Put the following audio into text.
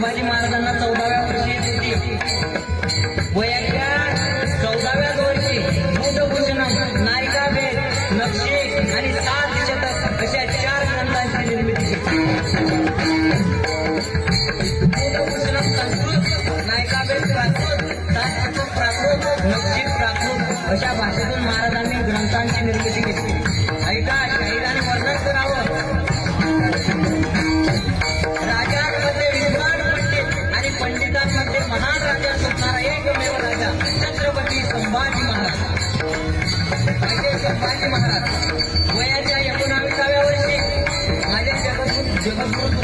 संभाजी महाराजांना 14व्या वर्षी येत होती. वयाच्या 14व्या वर्षी बुधभूषणम, नायिकाभेद, नक्षे आणि 7 शतक अशा 4 ग्रंथांची निर्मिती केली. बुधभूषणम संस्कृत, नायिकाभेद प्राकृत, 7 शतक प्राकृत, नक्षे प्राकृत अशा भाषेतून महाराजांनी ग्रंथांची निर्मिती केली. ऐका, शाहिराने वर्णन करावं. राजांमध्ये विद्वान पंडित आणि पंडितांमध्ये महान राजा असणारा एकमेव राजा छत्रपती संभाजी महाराज. संभाजी महाराज वयाच्या 19व्या वर्षी माझे जगद्गुरु